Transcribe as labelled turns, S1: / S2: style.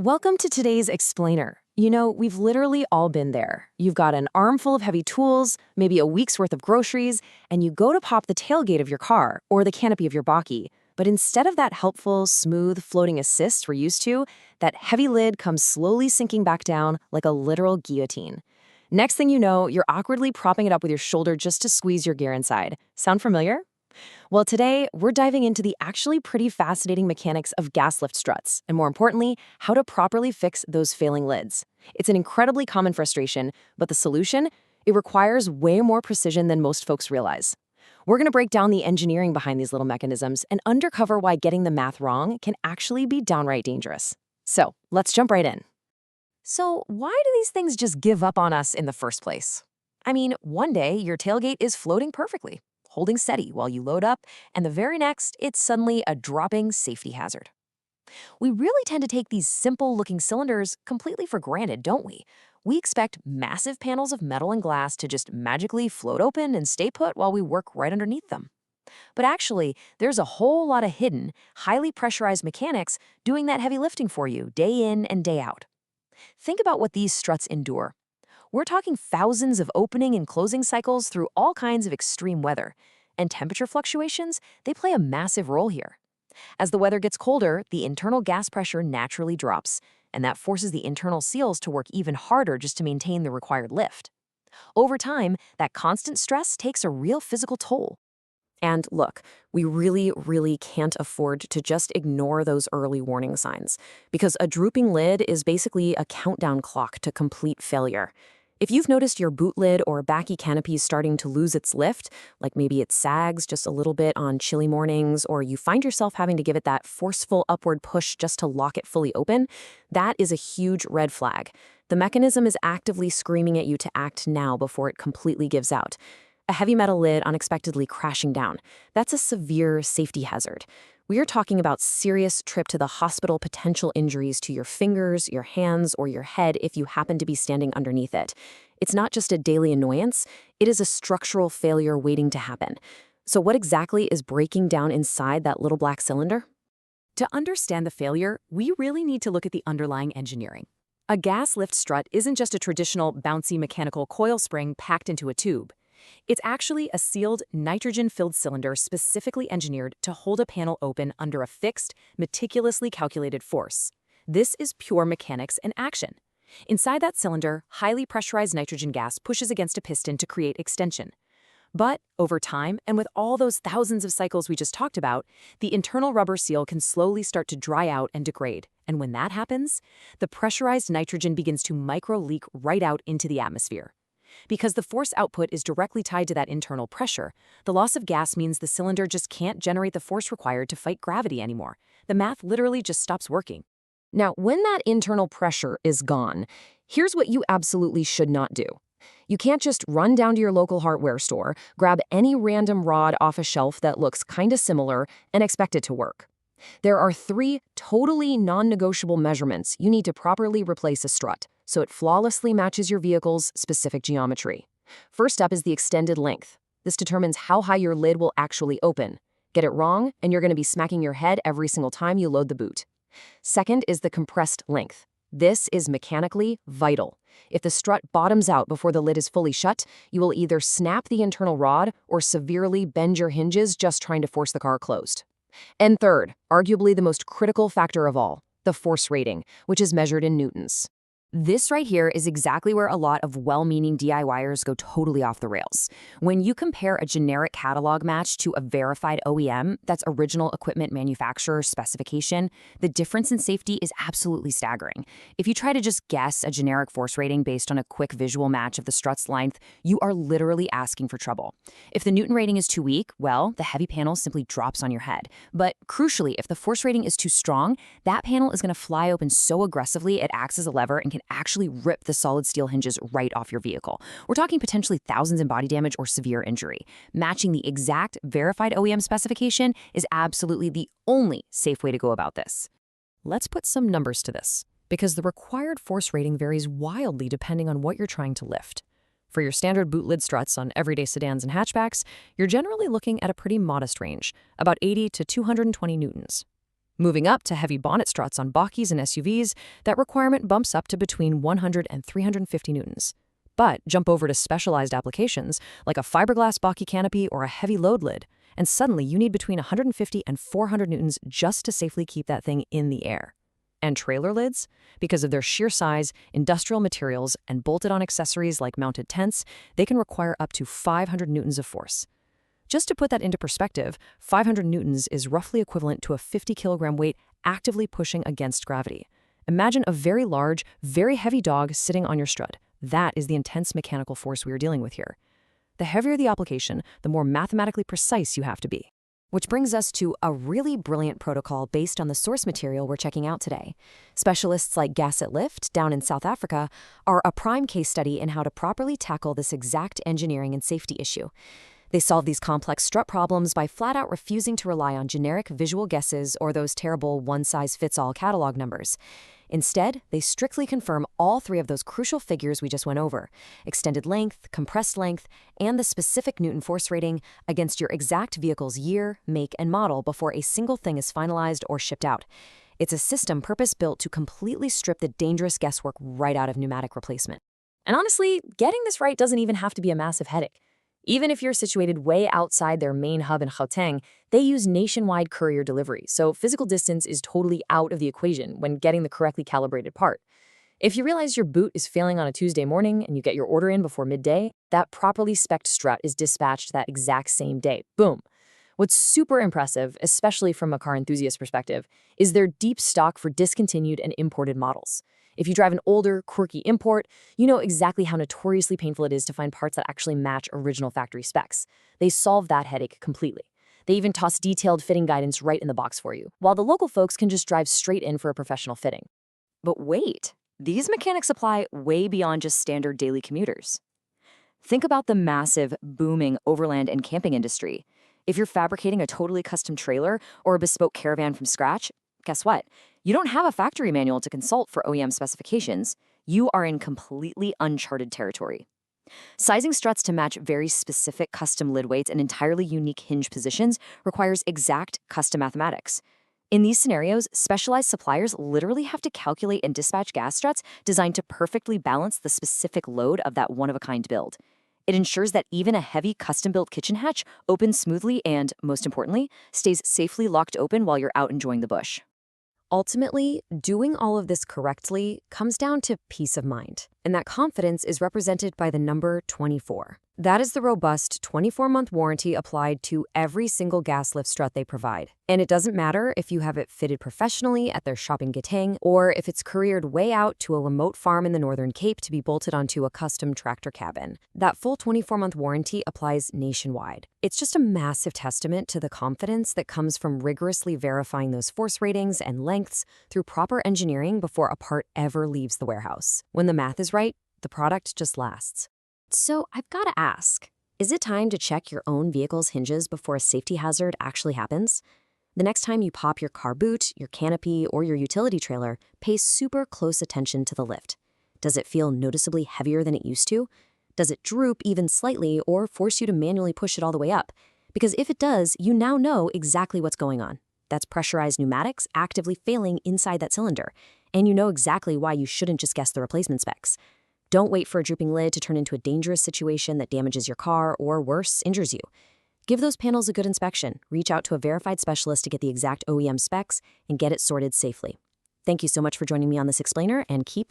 S1: Welcome to today's Explainer. You know, we've literally all been there. You've got an armful of heavy tools, maybe a week's worth of groceries, and you go to pop the tailgate of your car or the canopy of your bakkie. But instead of that helpful, smooth, floating assist we're used to, that heavy lid comes slowly sinking back down like a literal guillotine. Next thing you know, you're awkwardly propping it up with your shoulder just to squeeze your gear inside. Sound familiar? Well, today, we're diving into the actually pretty fascinating mechanics of gas lift struts, and more importantly, how to properly fix those failing lids. It's an incredibly common frustration, but the solution? It requires way more precision than most folks realize. We're going to break down the engineering behind these little mechanisms and uncover why getting the math wrong can actually be downright dangerous. So, let's jump right in. So, why do these things just give up on us in the first place? I mean, one day your tailgate is floating perfectly, holding steady while you load up, and the very next, it's suddenly a dropping safety hazard. We really tend to take these simple-looking cylinders completely for granted, don't we? We expect massive panels of metal and glass to just magically float open and stay put while we work right underneath them. But actually, there's a whole lot of hidden, highly pressurized mechanics doing that heavy lifting for you day in and day out. Think about what these struts endure. We're talking thousands of opening and closing cycles through all kinds of extreme weather. And temperature fluctuations, they play a massive role here. As the weather gets colder, the internal gas pressure naturally drops, and that forces the internal seals to work even harder just to maintain the required lift. Over time, that constant stress takes a real physical toll. And look, we really can't afford to just ignore those early warning signs, because a drooping lid is basically a countdown clock to complete failure. If you've noticed your boot lid or bakkie canopy starting to lose its lift, like maybe it sags just a little bit on chilly mornings, or you find yourself having to give it that forceful upward push just to lock it fully open, that is a huge red flag. The mechanism is actively screaming at you to act now before it completely gives out. A heavy metal lid unexpectedly crashing down. That's a severe safety hazard. We are talking about serious trip to the hospital potential injuries to your fingers, your hands, or your head if you happen to be standing underneath it. It's not just a daily annoyance, it is a structural failure waiting to happen. So what exactly is breaking down inside that little black cylinder? To understand the failure, we really need to look at the underlying engineering. A gas lift strut isn't just a traditional bouncy mechanical coil spring packed into a tube. It's actually a sealed, nitrogen-filled cylinder specifically engineered to hold a panel open under a fixed, meticulously calculated force. This is pure mechanics in action. Inside that cylinder, highly pressurized nitrogen gas pushes against a piston to create extension. But over time, and with all those thousands of cycles we just talked about, the internal rubber seal can slowly start to dry out and degrade. And when that happens, the pressurized nitrogen begins to micro-leak right out into the atmosphere. Because the force output is directly tied to that internal pressure, the loss of gas means the cylinder just can't generate the force required to fight gravity anymore. The math literally just stops working. Now, when that internal pressure is gone, here's what you absolutely should not do. You can't just run down to your local hardware store, grab any random rod off a shelf that looks kinda similar, and expect it to work. There are 3 totally non-negotiable measurements you need to properly replace a strut, so it flawlessly matches your vehicle's specific geometry. First up is the extended length. This determines how high your lid will actually open. Get it wrong, and you're going to be smacking your head every single time you load the boot. Second is the compressed length. This is mechanically vital. If the strut bottoms out before the lid is fully shut, you will either snap the internal rod or severely bend your hinges just trying to force the car closed. And third, arguably the most critical factor of all, the force rating, which is measured in newtons. This right here is exactly where a lot of well-meaning DIYers go totally off the rails. When you compare a generic catalog match to a verified OEM, that's original equipment manufacturer specification, the difference in safety is absolutely staggering. If you try to just guess a generic force rating based on a quick visual match of the strut's length, you are literally asking for trouble. If the Newton rating is too weak, well, the heavy panel simply drops on your head. But crucially, if the force rating is too strong, that panel is going to fly open so aggressively it acts as a lever and can actually rip the solid steel hinges right off your vehicle. We're talking potentially thousands in body damage or severe injury. Matching the exact verified OEM specification is absolutely the only safe way to go about this. Let's put some numbers to this, because the required force rating varies wildly depending on what you're trying to lift. For your standard boot lid struts on everyday sedans and hatchbacks, you're generally looking at a pretty modest range, about 80 to 220 newtons. Moving up to heavy bonnet struts on bakkies and SUVs, that requirement bumps up to between 100 and 350 newtons. But jump over to specialized applications like a fiberglass bakkie canopy or a heavy load lid, and suddenly you need between 150 and 400 newtons just to safely keep that thing in the air. And trailer lids, because of their sheer size, industrial materials, and bolted-on accessories like mounted tents, they can require up to 500 newtons of force. Just to put that into perspective, 500 newtons is roughly equivalent to a 50-kilogram weight actively pushing against gravity. Imagine a very large, very heavy dog sitting on your strut. That is the intense mechanical force we are dealing with here. The heavier the application, the more mathematically precise you have to be. Which brings us to a really brilliant protocol based on the source material we're checking out today. Specialists like It Lift, down in South Africa, are a prime case study in how to properly tackle this exact engineering and safety issue. They solve these complex strut problems by flat-out refusing to rely on generic visual guesses or those terrible one-size-fits-all catalog numbers. Instead, they strictly confirm all three of those crucial figures we just went over: extended length, compressed length, and the specific Newton force rating against your exact vehicle's year, make, and model before a single thing is finalized or shipped out. It's a system purpose-built to completely strip the dangerous guesswork right out of pneumatic replacement. And honestly, getting this right doesn't even have to be a massive headache. Even if you're situated way outside their main hub in Gauteng, they use nationwide courier delivery, so physical distance is totally out of the equation when getting the correctly calibrated part. If you realize your boot is failing on a Tuesday morning and you get your order in before midday, that properly spec'd strut is dispatched that exact same day. Boom. What's super impressive, especially from a car enthusiast perspective, is their deep stock for discontinued and imported models. If you drive an older, quirky import, you know exactly how notoriously painful it is to find parts that actually match original factory specs. They solve that headache completely. They even toss detailed fitting guidance right in the box for you, while the local folks can just drive straight in for a professional fitting. But wait, these mechanics apply way beyond just standard daily commuters. Think about the massive, booming overland and camping industry. If you're fabricating a totally custom trailer or a bespoke caravan from scratch, guess what? You don't have a factory manual to consult for OEM specifications. You are in completely uncharted territory. Sizing struts to match very specific custom lid weights and entirely unique hinge positions requires exact custom mathematics. In these scenarios, specialized suppliers literally have to calculate and dispatch gas struts designed to perfectly balance the specific load of that one-of-a-kind build. It ensures that even a heavy custom-built kitchen hatch opens smoothly and, most importantly, stays safely locked open while you're out enjoying the bush. Ultimately, doing all of this correctly comes down to peace of mind, and that confidence is represented by the number 24. That is the robust 24-month warranty applied to every single gas lift strut they provide. And it doesn't matter if you have it fitted professionally at their shop in Gauteng or if it's couriered way out to a remote farm in the Northern Cape to be bolted onto a custom tractor cabin. That full 24-month warranty applies nationwide. It's just a massive testament to the confidence that comes from rigorously verifying those force ratings and lengths through proper engineering before a part ever leaves the warehouse. When the math is right, the product just lasts. So I've got to ask, is it time to check your own vehicle's hinges before a safety hazard actually happens? The next time you pop your car boot, your canopy, or your utility trailer, pay super close attention to the lift. Does it feel noticeably heavier than it used to? Does it droop even slightly or force you to manually push it all the way up? Because if it does, you now know exactly what's going on. That's pressurized pneumatics actively failing inside that cylinder. And you know exactly why you shouldn't just guess the replacement specs. Don't wait for a drooping lid to turn into a dangerous situation that damages your car or, worse, injures you. Give those panels a good inspection, reach out to a verified specialist to get the exact OEM specs, and get it sorted safely. Thank you so much for joining me on this explainer, and keep